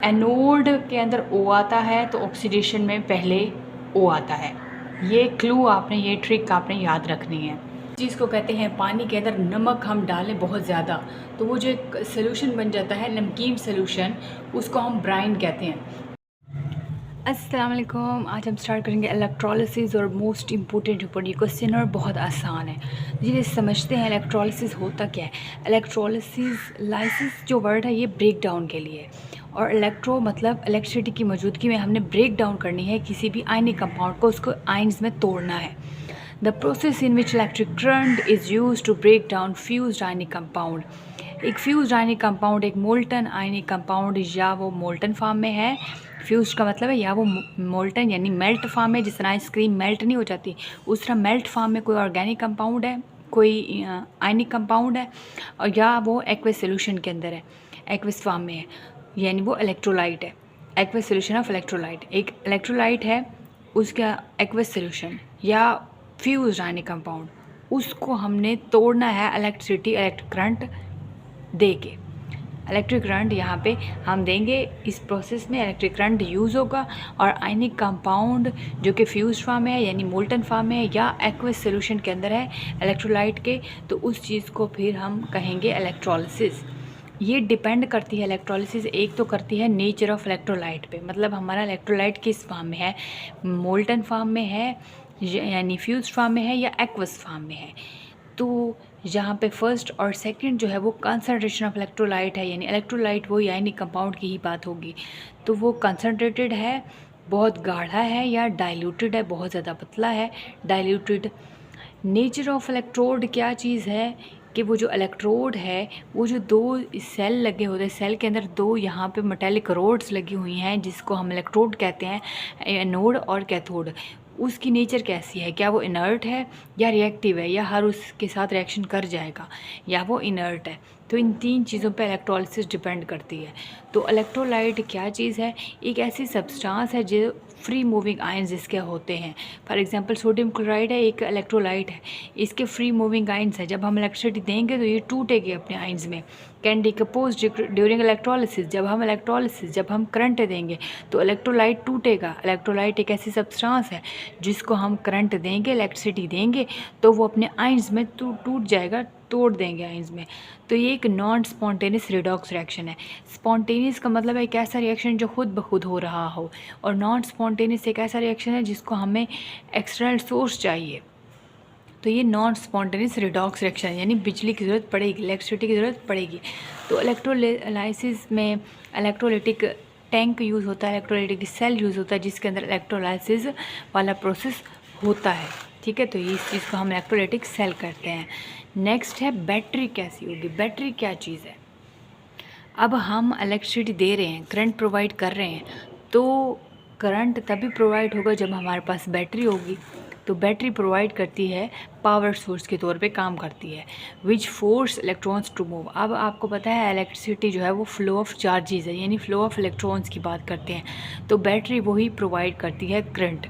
Anode के अंदर O आता है तो ऑक्सीडेशन में पहले O आता है। ये क्लू आपने, ये ट्रिक आपने याद रखनी है। चीज़ को कहते हैं पानी के अंदर नमक हम डालें बहुत ज़्यादा तो वो जो एक सोल्यूशन बन जाता है, नमकीन सोल्यूशन, उसको हम ब्राइन कहते हैं। अस्सलाम वालेकुम। आज हम स्टार्ट करेंगे इलेक्ट्रोलिसिस और मोस्ट इम्पोर्टेंट ये क्वेश्चन और बहुत आसान है। जिसे समझते हैं इलेक्ट्रोलिसिस होता क्या है। इलेक्ट्रोलिसिस, लाइसिस जो वर्ड है ये ब्रेक डाउन के लिए, और इलेक्ट्रो मतलब इलेक्ट्रिसिटी की मौजूदगी में हमने ब्रेक डाउन करनी है किसी भी आयनिक कंपाउंड को, उसको आयन्स में तोड़ना है। The process in which electric current is use to break down fused ionic compound. एक फ्यूज्ड आयनिक कंपाउंड एक मोल्टन आयनिक कंपाउंड, या वो मोल्टन फॉर्म में है, फ्यूज का मतलब है या वो मोल्टन यानी मेल्ट फॉर्म में, जिस तरह आइसक्रीम मेल्ट नहीं हो जाती उस तरह मेल्ट फॉर्म में कोई ऑर्गेनिक कंपाउंड है, कोई आयनिक कंपाउंड है, और या वो एक्वस सोल्यूशन के अंदर है, एक्वस फॉर्म में है, यानी वो इलेक्ट्रोलाइट है। एक्वस सोल्यूशन ऑफ इलेक्ट्रोलाइट, एक इलेक्ट्रोलाइट है उसका एक्वस सोल्यूशन या फ्यूज आयनिक कंपाउंड, उसको हमने तोड़ना है इलेक्ट्रिसिटी, इलेक्ट्रिक करंट दे के। इलेक्ट्रिक करंट यहाँ पे हम देंगे, इस प्रोसेस में इलेक्ट्रिक करंट यूज़ होगा, और आयनिक कंपाउंड जो कि फ्यूज फॉर्म है यानी मोल्टन फॉर्म में है या एक्वस सोल्यूशन के अंदर है इलेक्ट्रोलाइट के, तो उस चीज़ को फिर हम कहेंगे इलेक्ट्रोलिसिस। ये डिपेंड करती है इलेक्ट्रोलिसिस, एक तो करती है नेचर ऑफ इलेक्ट्रोलाइट पे, मतलब हमारा इलेक्ट्रोलाइट किस फॉर्म में है, मोल्टन फॉर्म में है यानी फ्यूज फॉर्म में है या एक्वस फॉर्म में है। तो जहाँ पे फर्स्ट और सेकंड जो है वो कंसनट्रेशन ऑफ इलेक्ट्रोलाइट है, यानी इलेक्ट्रोलाइट वो यानी कंपाउंड की ही बात होगी, तो वो कंसनट्रेटेड है, बहुत गाढ़ा है, या डाइल्यूटेड है, बहुत ज़्यादा पतला है, डाइल्यूटेड। नेचर ऑफ इलेक्ट्रोड क्या चीज़ है कि वो जो इलेक्ट्रोड है वो जो दो सेल लगे होते हैं, सेल के अंदर दो यहाँ पे मेटेलिक रोड्स लगी हुई हैं जिसको हम इलेक्ट्रोड कहते हैं, एनोड और कैथोड। उसकी नेचर कैसी है, क्या वो इनर्ट है या रिएक्टिव है, या हर उसके साथ रिएक्शन कर जाएगा, या वो इनर्ट है। तो इन तीन चीज़ों पे इलेक्ट्रोलिसिस डिपेंड करती है। तो इलेक्ट्रोलाइट क्या चीज़ है, एक ऐसी सब्सटेंस है जो फ्री मूविंग आयंस जिसके होते हैं। फॉर एग्जांपल सोडियम क्लोराइड है, एक इलेक्ट्रोलाइट है, इसके फ्री मूविंग आयंस है, जब हम इलेक्ट्रिसिटी देंगे तो ये टूटेगी अपने आयंस में, कैन डिकम्पोज ड्यूरिंग इलेक्ट्रोलिसिस। जब हम करंट देंगे तो इलेक्ट्रोलाइट टूटेगा। इलेक्ट्रोलाइट एक ऐसी सब्सटेंस है जिसको हम करंट देंगे, इलेक्ट्रिसिटी देंगे, तो वो अपने आयंस में टूट जाएगा, तोड़ देंगे आयंस में। तो ये एक नॉन स्पॉन्टेनियस रिडॉक्स रिएक्शन है। स्पॉन्टेनियस का मतलब है एक ऐसा रिएक्शन जो खुद ब खुद हो रहा हो, और नॉन स्पॉन्टेनियस एक ऐसा रिएक्शन है जिसको हमें एक्सटर्नल सोर्स चाहिए। तो ये नॉन स्पॉन्टेनियस रिडॉक्स रिएक्शन है, यानी बिजली की ज़रूरत पड़ेगी, इलेक्ट्रिसिटी की ज़रूरत पड़ेगी। तो इलेक्ट्रोलाइसिस में इलेक्ट्रोलाइटिक टैंक यूज़ होता है, इलेक्ट्रोलाइटिक सेल यूज़ होता है जिसके अंदर इलेक्ट्रोलाइसिस वाला प्रोसेस होता है। ठीक है, तो ये इस चीज़ को हम इलेक्ट्रोलाइटिक सेल करते हैं। नेक्स्ट है बैटरी कैसी होगी। बैटरी क्या चीज़ है, अब हम इलेक्ट्रिसिटी दे रहे हैं, करंट प्रोवाइड कर रहे हैं, तो करंट तभी प्रोवाइड होगा जब हमारे पास बैटरी होगी। तो बैटरी प्रोवाइड करती है, पावर सोर्स के तौर पे काम करती है, which force electrons to move. अब आपको पता है इलेक्ट्रिसिटी जो है वो फ्लो ऑफ चार्जेस है, यानी फ्लो ऑफ इलेक्ट्रॉन्स की बात करते हैं। तो बैटरी वही प्रोवाइड करती है करंट,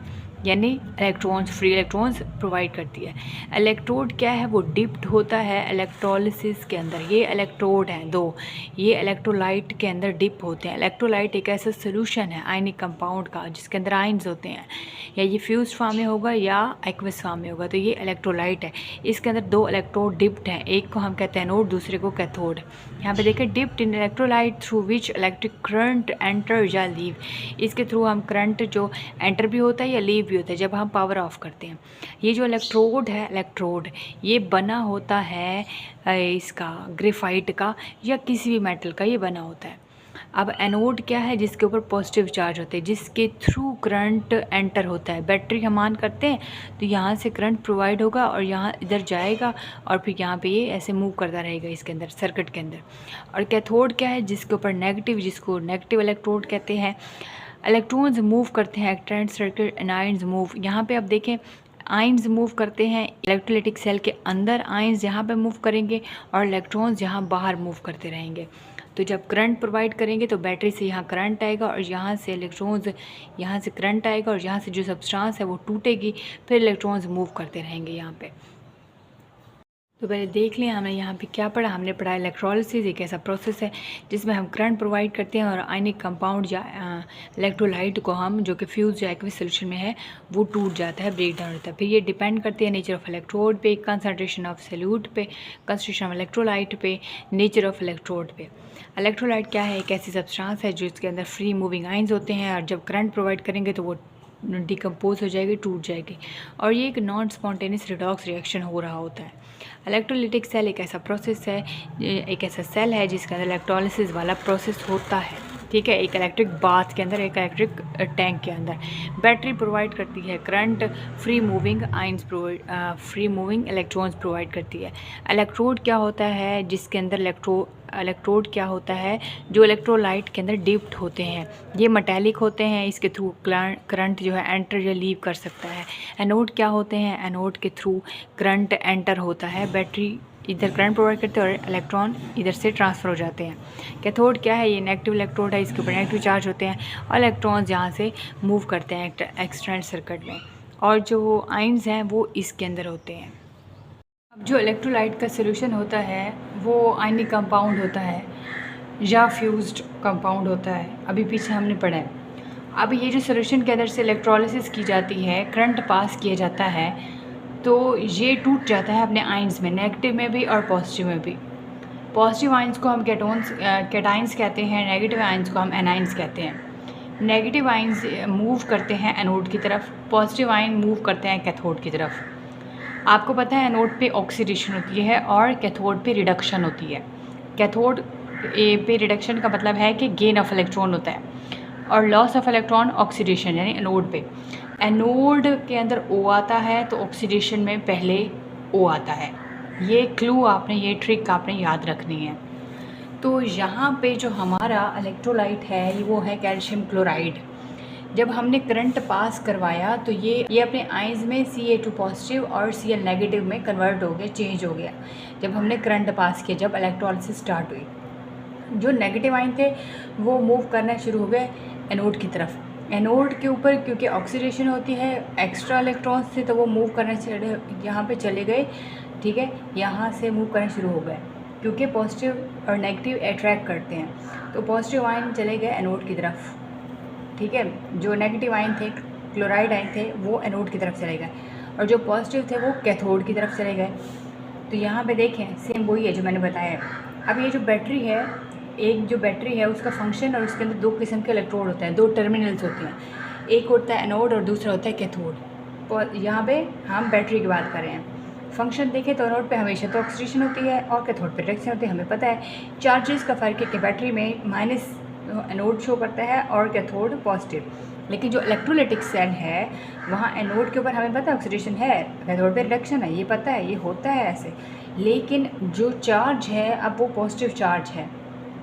यानी इलेक्ट्रॉन्स, फ्री इलेक्ट्रॉन्स प्रोवाइड करती है। इलेक्ट्रोड क्या है, वो डिप्ड होता है इलेक्ट्रोलिसिस के अंदर। ये इलेक्ट्रोड हैं दो, ये इलेक्ट्रोलाइट के अंदर डिप होते हैं। इलेक्ट्रोलाइट एक ऐसा सोल्यूशन है आयनिक कंपाउंड का जिसके अंदर आयन्स होते हैं, या ये फ्यूज फॉर्म में होगा या एक्वस फॉर्म में होगा। तो ये इलेक्ट्रोलाइट है, इसके अंदर दो इलेक्ट्रोड डिप्ड हैं, एक को हम कहते हैं एनोड, दूसरे को कैथोड। यहाँ पे देखें, dipped in electrolyte through which electric current enter या लीव। इसके थ्रू हम करंट जो एंटर भी होता है या लीव भी होता है जब हम पावर ऑफ करते हैं। ये जो इलेक्ट्रोड है, इलेक्ट्रोड ये बना होता है इसका ग्रेफाइट का या किसी भी मेटल का ये बना होता है। अब एनोड क्या है, जिसके ऊपर पॉजिटिव चार्ज होते हैं, जिसके थ्रू करंट एंटर होता है। बैटरी हम ऑन करते हैं तो यहाँ से करंट प्रोवाइड होगा और यहाँ इधर जाएगा, और फिर यहाँ पे ये ऐसे मूव करता रहेगा इसके अंदर, सर्किट के अंदर। और कैथोड क्या है, जिसके ऊपर नेगेटिव, जिसको नेगेटिव इलेक्ट्रोड कहते हैं। इलेक्ट्रॉन्स मूव करते हैं, इलेक्ट्रॉन सर्किट एनायंस मूव। यहाँ पे अब देखें, आयन्स मूव करते हैं इलेक्ट्रोलाइटिक सेल के अंदर, आयन्स यहाँ पे मूव करेंगे और इलेक्ट्रॉन्स यहाँ बाहर मूव करते रहेंगे। तो जब करंट प्रोवाइड करेंगे तो बैटरी से यहाँ करंट आएगा, और यहाँ से इलेक्ट्रॉन्स, यहाँ से करंट आएगा, और यहाँ से जो सब्सटेंस है वो टूटेगी, फिर इलेक्ट्रॉन्स मूव करते रहेंगे यहाँ पे। तो पहले देख लिया हमने यहाँ पे क्या पढ़ा। हमने पढ़ा इलेक्ट्रोलिसिस एक ऐसा प्रोसेस है जिसमें हम करंट प्रोवाइड करते हैं और आयनिक कंपाउंड या इलेक्ट्रोलाइट को हम जो कि फ्यूज या एक्विस सोल्यूशन में है वो टूट जाता है, ब्रेक डाउन होता है। फिर ये डिपेंड करती है नेचर ऑफ इलेक्ट्रोड पे, कंसनट्रेशन ऑफ सॉल्यूट पे, कंसनट्रेशन ऑफ इलेक्ट्रोलाइट पे, नेचर ऑफ इलेक्ट्रोड पे। इलेक्ट्रोलाइट क्या है? एक ऐसी सब्सटेंस है जो इसके अंदर फ्री मूविंग आइंस होते हैं और जब करंट प्रोवाइड करेंगे तो वो डिकम्पोज हो जाएगी, टूट जाएगी और ये एक नॉन स्पॉन्टेनियस रिडॉक्स रिएक्शन हो रहा होता है। इलेक्ट्रोलिटिक सेल एक ऐसा प्रोसेस है, एक ऐसा सेल है जिसके अंदर इलेक्ट्रोलिसिस वाला प्रोसेस होता है, ठीक है। एक इलेक्ट्रिक बाथ के अंदर, एक इलेक्ट्रिक टैंक के अंदर बैटरी प्रोवाइड करती है current, free moving ions free moving electrons provide करती है। इलेक्ट्रोड क्या होता है? जिसके अंदर इलेक्ट्रोड क्या होता है? जो इलेक्ट्रोलाइट के अंदर डिप्ड होते हैं, ये मेटालिक होते हैं, इसके थ्रू करंट जो है एंटर या लीव कर सकता है। एनोड क्या होते हैं? एनोड के थ्रू करंट एंटर होता है, बैटरी इधर करंट प्रोवाइड करते हैं और इलेक्ट्रॉन इधर से ट्रांसफ़र हो जाते हैं। कैथोड क्या है? ये नेगेटिव इलेक्ट्रोड है, इसके ऊपर नेगेटिव चार्ज होते हैं और इलेक्ट्रॉन्स यहाँ से मूव करते हैं एक्सटर्नल सर्किट में, और जो आइंस हैं वो इसके अंदर होते हैं। अब जो इलेक्ट्रोलाइट का सोल्यूशन होता है वो आयनिक कंपाउंड होता है या फ्यूज्ड कंपाउंड होता है, अभी पीछे हमने पढ़ा है। अब ये जो सोल्यूशन के अंदर से इलेक्ट्रोलिसिस की जाती है, करंट पास किया जाता है, तो ये टूट जाता है अपने आइंस में, नेगेटिव में भी और पॉजिटिव में भी। पॉजिटिव आइंस को हम कैटाइंस कहते हैं, नेगेटिव आइंस को हम एनाइंस कहते हैं। नेगेटिव आइंस मूव करते हैं एनोड की तरफ, पॉजिटिव आइन मूव करते हैं कैथोड की तरफ। आपको पता है एनोड पे ऑक्सीडेशन होती है और कैथोड पे रिडक्शन होती है। कैथोड पे रिडक्शन का मतलब है कि गेन ऑफ इलेक्ट्रॉन होता है और लॉस ऑफ इलेक्ट्रॉन ऑक्सीडेशन, यानी एनोड पे। एनोड के अंदर O आता है तो ऑक्सीडेशन में पहले O आता है। ये क्लू आपने, ये ट्रिक आपने याद रखनी है। तो यहाँ पे जो हमारा इलेक्ट्रोलाइट है वो है कैल्शियम क्लोराइड। जब हमने करंट पास करवाया तो ये अपने आइंस में Ca2 पॉजिटिव और Cl नेगेटिव में कन्वर्ट हो गया, चेंज हो गया जब हमने करंट पास किया, जब इलेक्ट्रोलिसिस स्टार्ट हुई। जो नेगेटिव आइन थे वो मूव करना शुरू हो गए एनोड की तरफ। एनोड के ऊपर क्योंकि ऑक्सीडेशन होती है, एक्स्ट्रा इलेक्ट्रॉन्स थे तो वो मूव करना यहाँ पे चले गए, ठीक है, यहाँ से मूव करना शुरू हो गए क्योंकि पॉजिटिव और नेगेटिव अट्रैक्ट करते हैं। तो पॉजिटिव आयन चले गए एनोड की तरफ, ठीक है। जो नेगेटिव आयन थे, क्लोराइड आयन थे, वो एनोड की तरफ चले गए और जो पॉजिटिव थे वो कैथोड की तरफ चले गए। तो यहाँ पे देखें सेम वही है जो मैंने बताया। अब ये जो बैटरी है, एक जो बैटरी है उसका फंक्शन और उसके अंदर दो किस्म के इलेक्ट्रोड होते हैं, दो टर्मिनल्स होते हैं। एक होता है एनोड और दूसरा होता है कैथोड। यहाँ पे हम बैटरी की बात कर रहे हैं। फंक्शन देखें तो एनोड पे हमेशा तो ऑक्सीडेशन होती है और कैथोड पे रिडक्शन होती है, हमें पता है। चार्जेस का फ़र्क है कि बैटरी में माइनस एनोड शो करता है और कैथोड पॉजिटिव। लेकिन जो इलेक्ट्रोलाइटिक सेल है वहाँ एनोड के ऊपर हमें पता है ऑक्सीडेशन है, कैथोड पे रिडक्शन है, ये पता है, ये होता है ऐसे। लेकिन जो चार्ज है अब वो पॉजिटिव चार्ज है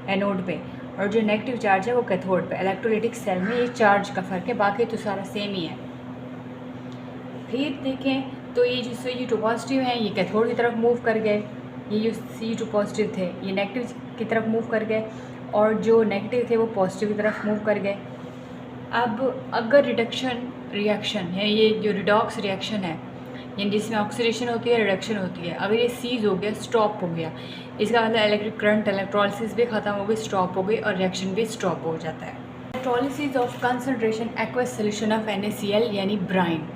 एनोड पे और जो नेगेटिव चार्ज है वो कैथोड पे। इलेक्ट्रोलाइटिक सेल में ये चार्ज का फ़र्क है, बाकी तो सारा सेम ही है। फिर देखें तो ये जो Cu2 पॉजिटिव है ये कैथोड की तरफ मूव कर गए, ये जो Cu2 पॉजिटिव थे ये नेगेटिव की तरफ मूव कर गए और जो नेगेटिव थे वो पॉजिटिव की तरफ मूव कर गए। अब अगर रिडक्शन रिएक्शन है, ये जो रिडॉक्स रिएक्शन है यानी जिसमें ऑक्सीडेशन होती है, रिडक्शन होती है, अगर ये सीज हो गया, स्टॉप हो गया, इसका मतलब इलेक्ट्रिक करंट, इलेक्ट्रोलिसिस भी ख़त्म हो गई, स्टॉप हो गई और रिएक्शन भी स्टॉप हो जाता है। Electrolysis of concentration aqueous solution of NaCl यानी ब्राइन।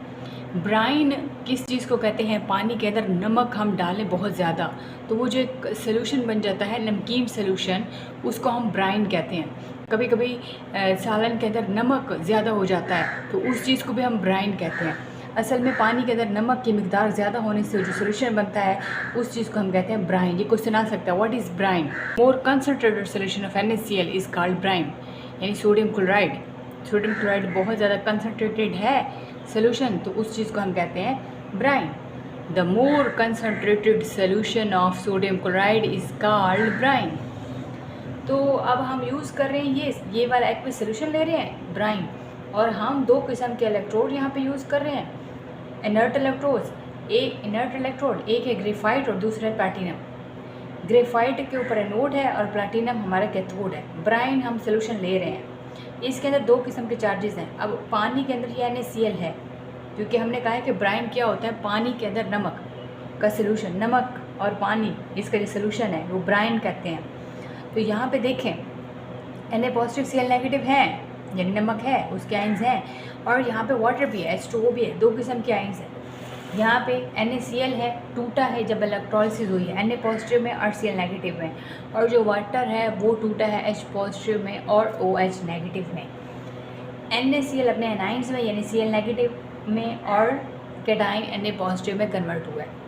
ब्राइन किस चीज़ को कहते हैं? पानी के अंदर नमक हम डालें बहुत ज़्यादा तो वो जो एक सोल्यूशन बन जाता है, नमकीन सोल्यूशन, उसको हम ब्राइन कहते हैं। कभी कभी सालन के अंदर नमक ज़्यादा हो जाता है तो उस चीज़ को भी हम ब्राइन कहते हैं। असल में पानी के अंदर नमक की मिकदार ज़्यादा होने से जो सोल्यूशन बनता है उस चीज़ को हम कहते हैं ब्राइन। ये क्वेश्चन आ सकता है, what is brine? More concentrated solution of NaCl is called brine, यानी सोडियम क्लोराइड। सोडियम क्लोराइड बहुत ज़्यादा कंसनट्रेटेड है सोल्यूशन तो उस चीज़ को हम कहते हैं brine. The more concentrated solution of sodium chloride is called brine. तो अब हम यूज़ कर रहे हैं ये वाला एक्विस सोल्यूशन ले रहे हैं ब्राइन, और हम दो किस्म के इलेक्ट्रोड यहाँ पे यूज़ कर रहे हैं, इनर्ट इलेक्ट्रोड। एक इनर्ट इलेक्ट्रोड, एक है ग्रेफाइट और दूसरा है प्लैटिनम। ग्रेफाइट के ऊपर एनोड है और प्लैटिनम हमारा कैथोड है। ब्राइन हम सोल्यूशन ले रहे हैं, इसके अंदर दो किस्म के चार्जेस हैं। अब पानी के अंदर ये NaCl है क्योंकि हमने कहा है कि ब्राइन क्या होता है? पानी के अंदर नमक का सोल्यूशन, नमक और पानी, इसका जो सोल्यूशन है वो ब्राइन कहते हैं। तो यहाँ पे देखें Na पॉजिटिव Cl नेगेटिव है, यानी नमक है, उसके आइंस हैं, और यहाँ पे वाटर भी है, H2O भी है, 2 किस्म के आइंस हैं। यहाँ पे NaCl है, टूटा है जब इलेक्ट्रोलिसिस हुई है, Na पॉजिटिव में और Cl नेगेटिव में, और जो वाटर है वो टूटा है H पॉजिटिव में और OH नेगेटिव में। NaCl अपने एनाइंस में यानी Cl नेगेटिव में और कैटाइन Na पॉजिटिव में कन्वर्ट हुआ है।